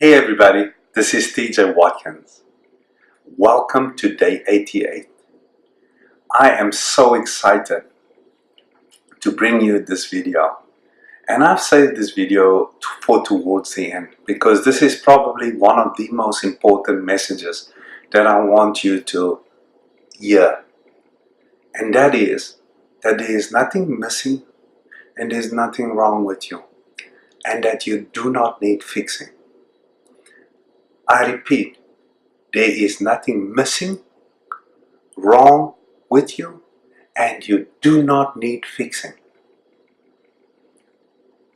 Hey everybody, this is TJ Watkins. Welcome to day 88. I am so excited to bring you this video. And I've saved this video for towards the end because this is probably one of the most important messages that I want you to hear. And that is that there is nothing missing and there's nothing wrong with you. And that you do not need fixing. I repeat, there is nothing missing, wrong with you, and you do not need fixing.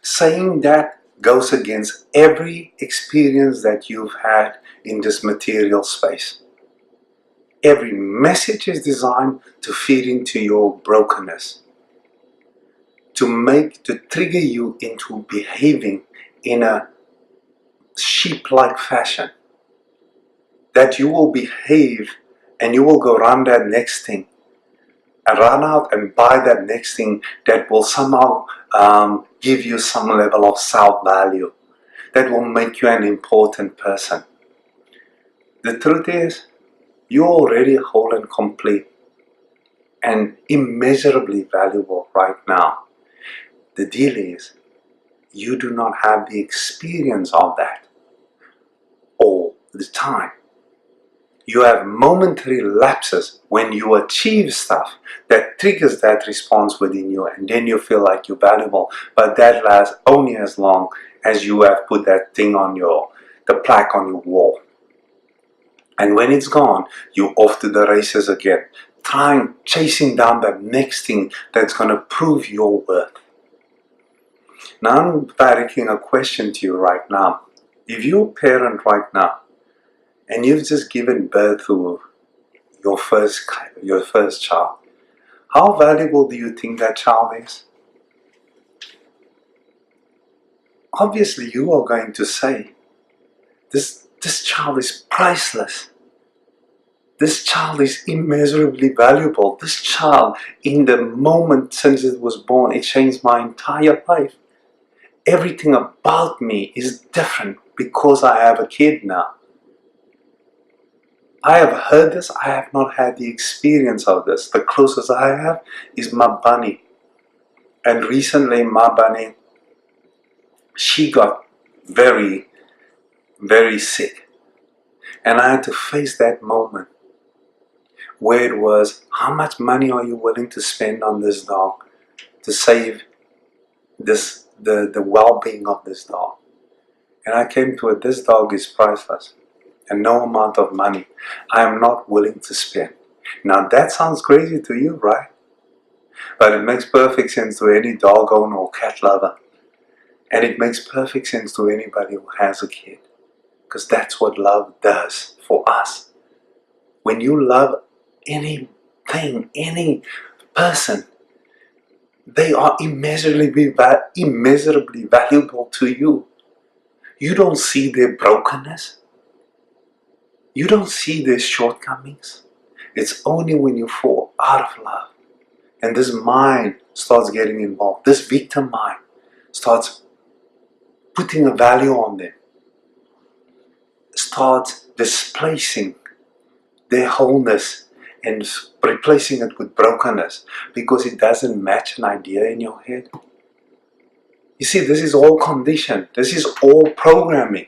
Saying that goes against every experience that you've had in this material space. Every message is designed to feed into your brokenness, to trigger you into behaving in a sheep-like fashion. That you will behave and you will go run that next thing and run out and buy that next thing that will somehow give you some level of self-value, that will make you an important person. The truth is, you're already whole and complete and immeasurably valuable right now. The deal is, you do not have the experience of that all the time. You have momentary lapses when you achieve stuff that triggers that response within you, and then you feel like you're valuable, but that lasts only as long as you have put that thing on the plaque on your wall. And when it's gone, you're off to the races again, chasing down that next thing that's going to prove your worth. Now I'm directing a question to you right now. If you're a parent right now, and you've just given birth to your first child, how valuable do you think that child is? Obviously, you are going to say, this child is priceless. This child is immeasurably valuable. This child, in the moment since it was born, it changed my entire life. Everything about me is different because I have a kid now. I have heard this, I have not had the experience of this. The closest I have is my bunny. And recently my bunny, she got very, very sick. And I had to face that moment where it was, how much money are you willing to spend on this dog to save the well-being of this dog? And I came to it, this dog is priceless. And no amount of money I am not willing to spend. Now that sounds crazy to you, right? But it makes perfect sense to any dog owner or cat lover. And it makes perfect sense to anybody who has a kid. Because that's what love does for us. When you love anything, any person, they are immeasurably valuable to you. You don't see their brokenness. You don't see their shortcomings. It's only when you fall out of love and this mind starts getting involved, this victim mind starts putting a value on them, starts displacing their wholeness and replacing it with brokenness because it doesn't match an idea in your head. You see, this is all conditioned. This is all programming.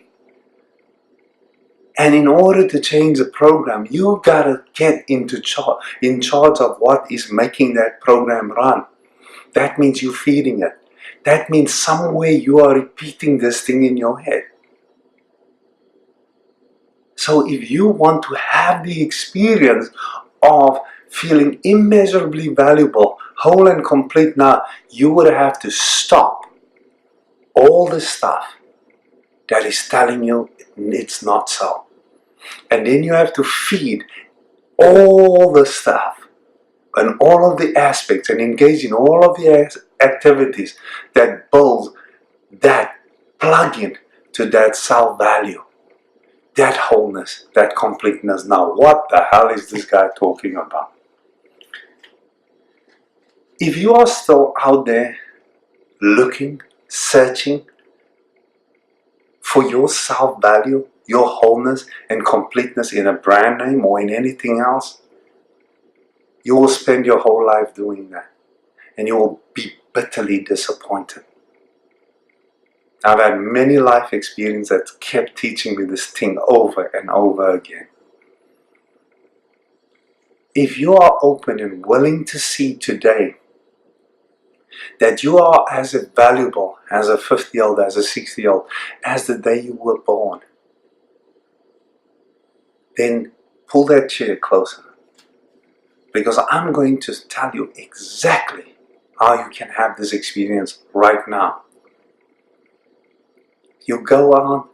And in order to change the program, you gotta get in charge of what is making that program run. That means you feeding it. That means somewhere you are repeating this thing in your head. So if you want to have the experience of feeling immeasurably valuable, whole and complete now, you would have to stop all the stuff that is telling you it's not so. And then you have to feed all the stuff and all of the aspects and engage in all of the activities that build that plug-in to that self-value, that wholeness, that completeness. Now, what the hell is this guy talking about? If you are still out there looking, searching for your self-value, your wholeness and completeness in a brand name or in anything else, you will spend your whole life doing that. And you will be bitterly disappointed. I've had many life experiences that kept teaching me this thing over and over again. If you are open and willing to see today that you are as valuable as a 50-year-old, as a 60-year-old, as the day you were born, then pull that chair closer. Because I'm going to tell you exactly how you can have this experience right now. You go on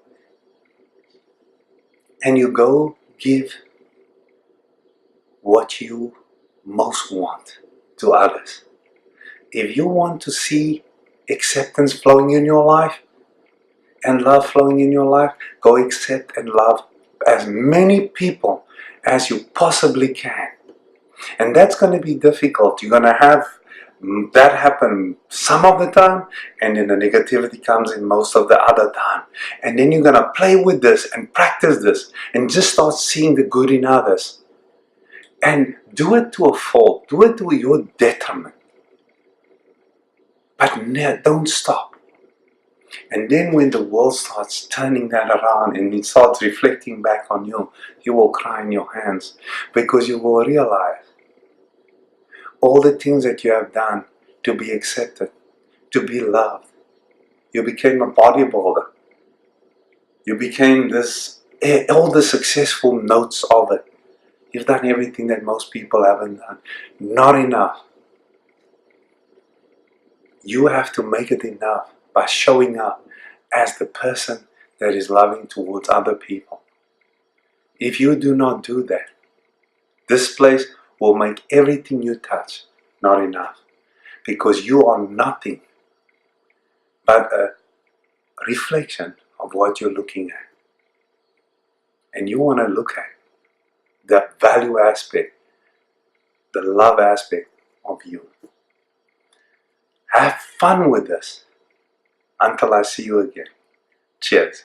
and you go give what you most want to others. If you want to see acceptance flowing in your life and love flowing in your life, go accept and love as many people as you possibly can. And that's going to be difficult. You're going to have that happen some of the time, and then the negativity comes in most of the other time. And then you're going to play with this and practice this and just start seeing the good in others. And do it to a fault. Do it to your detriment. But don't stop. And then when the world starts turning that around and it starts reflecting back on you, you will cry in your hands, because you will realize all the things that you have done to be accepted, to be loved. You became a bodybuilder. You became this, all the successful notes of it. You've done everything that most people haven't done. Not enough. You have to make it enough by showing up as the person that is loving towards other people. If you do not do that, this place will make everything you touch not enough, because you are nothing but a reflection of what you're looking at. And you want to look at the value aspect, the love aspect of you. Have fun with this until I see you again. Cheers.